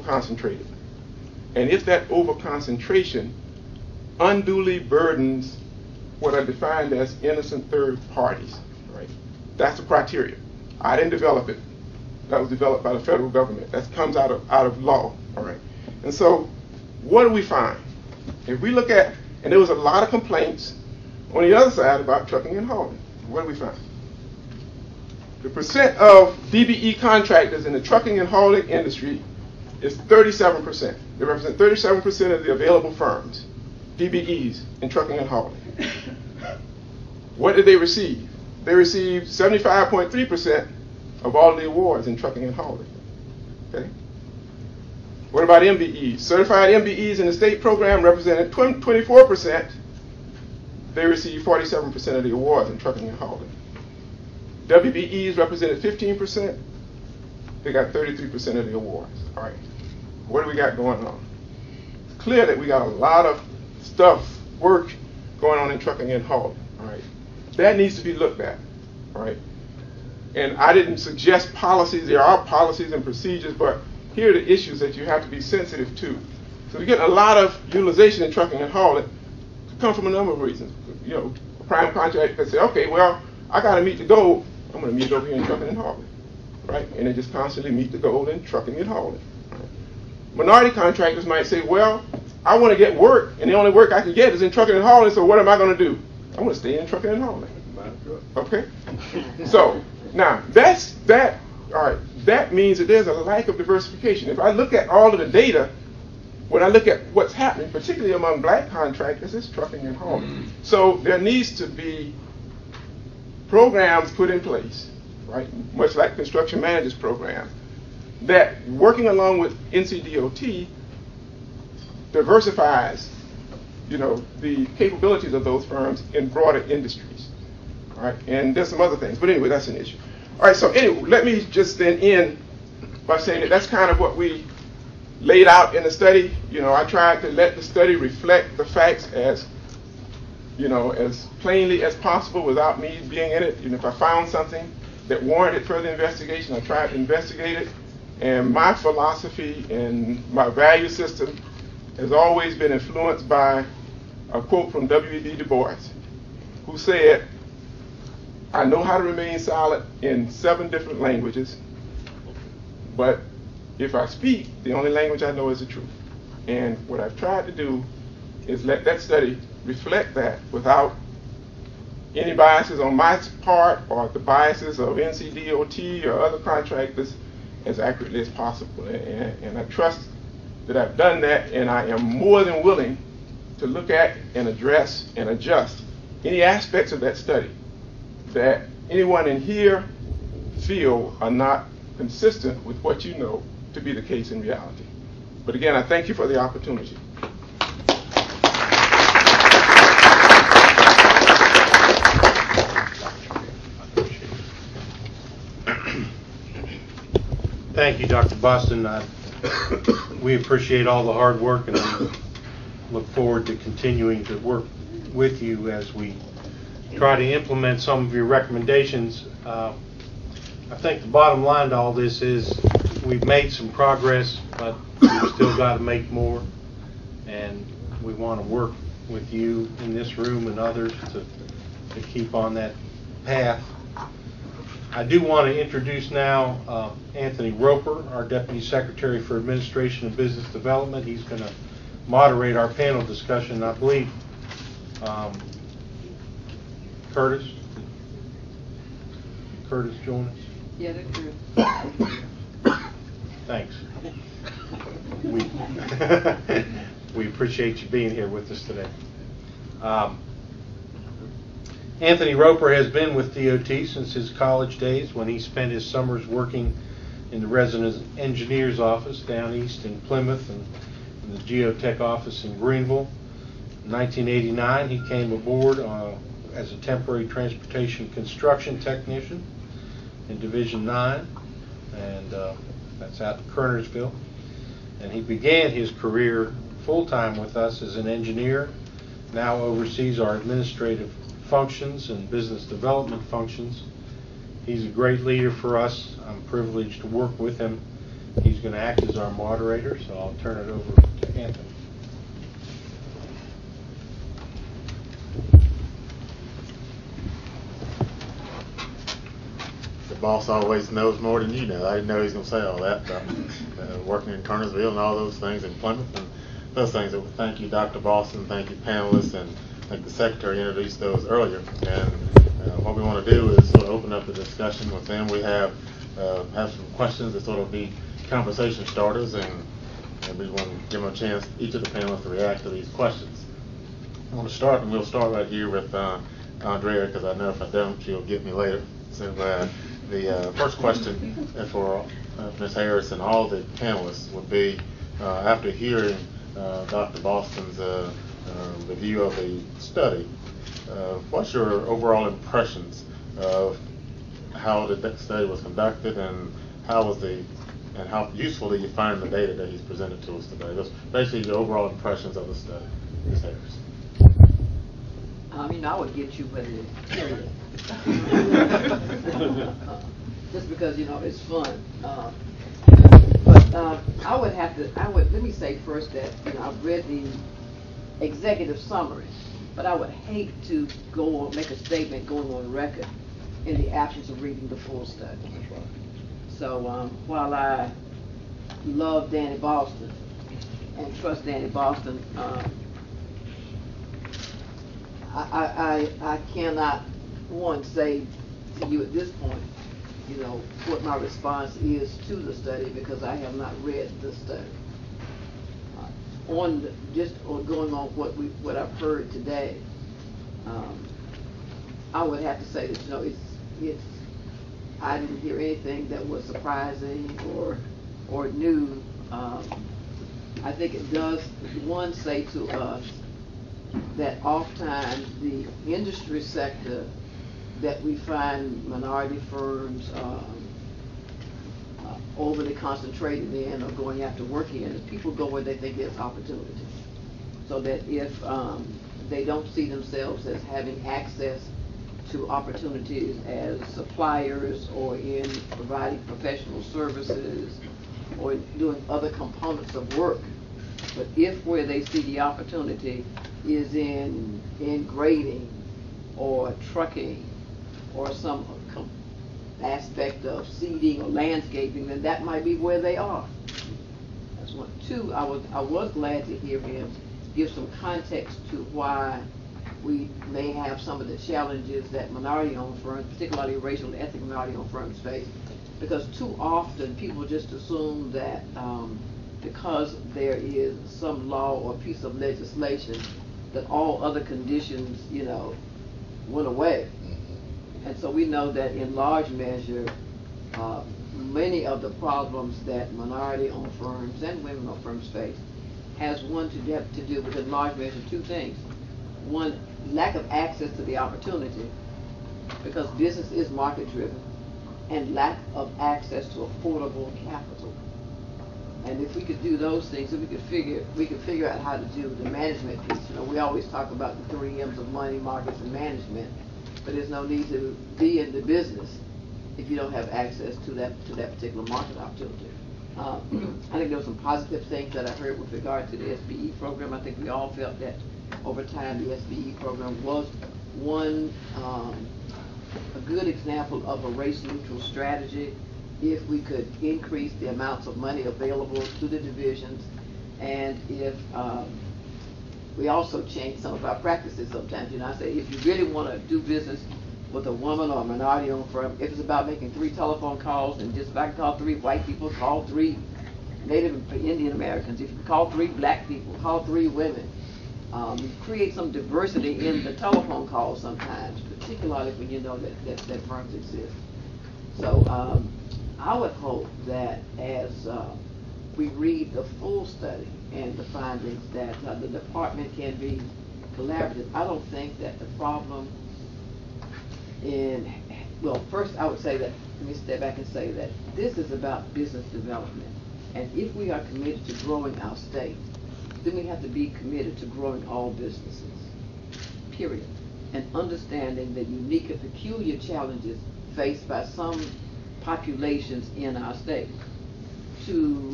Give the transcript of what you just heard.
over-concentrated. And if that over-concentration unduly burdens what are defined as innocent third parties, right? That's the criteria. I didn't develop it. That was developed by the federal government. That comes out of law, all right? And so what do we find? If we look at, and there was a lot of complaints on the other side about trucking and hauling. What do we find? The percent of DBE contractors in the trucking and hauling industry is 37%. They represent 37% of the available firms, DBEs, in trucking and hauling. What did they receive? They received 75.3% of all the awards in trucking and hauling. Okay. What about MBEs? Certified MBEs in the state program represented 24%. They received 47% of the awards in trucking and hauling. WBEs represented 15%. They got 33% of the awards. All right. What do we got going on? It's clear that we got a lot of work going on in trucking and hauling. All right. That needs to be looked at. All right. And I didn't suggest policies. There are policies and procedures, but here are the issues that you have to be sensitive to. So we get a lot of utilization in trucking and hauling. Come from a number of reasons. You know, a prime contract that say, okay, well, I got to meet the goal. I'm going to meet it over here in trucking and hauling, right? And they just constantly meet the goal in trucking and hauling. Right? Minority contractors might say, well, I want to get work, and the only work I can get is in trucking and hauling. So what am I going to do? I'm going to stay in trucking and hauling. Okay. So now that. All right. That means that there's a lack of diversification. If I look at all of the data, when I look at what's happening, particularly among black contractors, it's trucking and hauling. So there needs to be programs put in place, right, much like construction managers program, that working along with NCDOT diversifies, you know, the capabilities of those firms in broader industries, all right? And there's some other things, but anyway, that's an issue. All right, so anyway, let me just then end by saying that that's kind of what we laid out in the study. You know, I tried to let the study reflect the facts as, you know, as plainly as possible without me being in it. And if I found something that warranted further investigation, I tried to investigate it. And my philosophy and my value system has always been influenced by a quote from W.E.B. Du Bois, who said, I know how to remain silent in 7 different languages, but if I speak, the only language I know is the truth. And what I've tried to do is let that study reflect that without any biases on my part or the biases of NCDOT or other contractors as accurately as possible. And I trust that I've done that, and I am more than willing to look at and address and adjust any aspects of that study that anyone in here feel are not consistent with what you know to be the case in reality. But again, I thank you for the opportunity. Thank you, Dr. Boston. We appreciate all the hard work, and we look forward to continuing to work with you as we try to implement some of your recommendations. I think the bottom line to all this is we've made some progress, but we've still got to make more, and we want to work with you in this room and others to keep on that path. I do want to introduce now Anthony Roper, our Deputy Secretary for Administration and Business Development. He's going to moderate our panel discussion. I believe Curtis join us? Yeah, that's true. Thanks. We appreciate you being here with us today. Anthony Roper has been with DOT since his college days, when he spent his summers working in the resident engineer's office down east in Plymouth and in the geotech office in Greenville. In 1989, he came aboard as a temporary transportation construction technician in Division 9, and that's out in Kernersville. And he began his career full-time with us as an engineer, now oversees our administrative functions and business development functions. He's a great leader for us. I'm privileged to work with him He's going to act as our moderator, so I'll turn it over to Anthony. The boss always knows more than you know. I didn't know he was going to say all that. Working in Kernersville and all those things in Plymouth and those things. Thank you, Dr. Boston. Thank you, panelists, and I think the secretary introduced those earlier. And what we want to do is sort of open up the discussion with them. We have some questions that sort of be conversation starters, and we want to give them a chance, each of the panelists, to react to these questions. I want to start, and we'll start right here with Andrea, because I know if I don't, she'll get me later. So the first question for Ms. Harris and all the panelists would be, after hearing Dr. Boston's review of the study, what's your overall impressions of how the study was conducted, and how useful do you find the data that he's presented to us today? Just basically the overall impressions of the study, Ms. Harris. I would get you with it, period. Just because, it's fun. But let me say first that, I've read the executive summary, but I would hate to make a statement going on record in the absence of reading the full study. That's right. So while I love Danny Boston and trust Danny Boston, I cannot, say to you at this point, what my response is to the study, because I have not read the study. Going on what I've heard today, I would have to say that I didn't hear anything that was surprising or new. I think it does say to us that oftentimes the industry sector that we find minority firms overly concentrated in or going after work in, is people go where they think there's opportunity. So that if they don't see themselves as having access to opportunities as suppliers or in providing professional services or doing other components of work, but if where they see the opportunity is in grading or trucking or some aspect of seeding or landscaping, then that might be where they are. That's one. Two, I was glad to hear him give some context to why we may have some of the challenges that minority-owned firms, particularly racial and ethnic minority-owned firms, face. Because too often people just assume that because there is some law or piece of legislation that all other conditions, went away. And so we know that in large measure, many of the problems that minority-owned firms and women-owned firms face has to do with, in large measure, two things. One, lack of access to the opportunity, because business is market-driven, and lack of access to affordable capital. And if we could do those things, if we could figure out how to do the management piece. We always talk about the 3 M's of money, markets, and management, but there's no need to be in the business if you don't have access to that particular market opportunity. I think there were some positive things that I heard with regard to the SBE program. I think we all felt that over time the SBE program was a good example of a race-neutral strategy. If we could increase the amounts of money available to the divisions, and if we also change some of our practices sometimes. I say, if you really want to do business with a woman or a minority-owned firm, if it's about making 3 telephone calls, and just if I can call 3 white people, call 3 Native Indian Americans. If you call 3 black people, call 3 women. Create some diversity in the telephone calls sometimes, particularly when you know that firms exist. So I would hope that as we read the full study and the findings, that the department can be collaborative. I don't think that the problem first I would say that, let me step back and say that this is about business development. And if we are committed to growing our state, then we have to be committed to growing all businesses, period. And understanding the unique and peculiar challenges faced by some populations in our state. to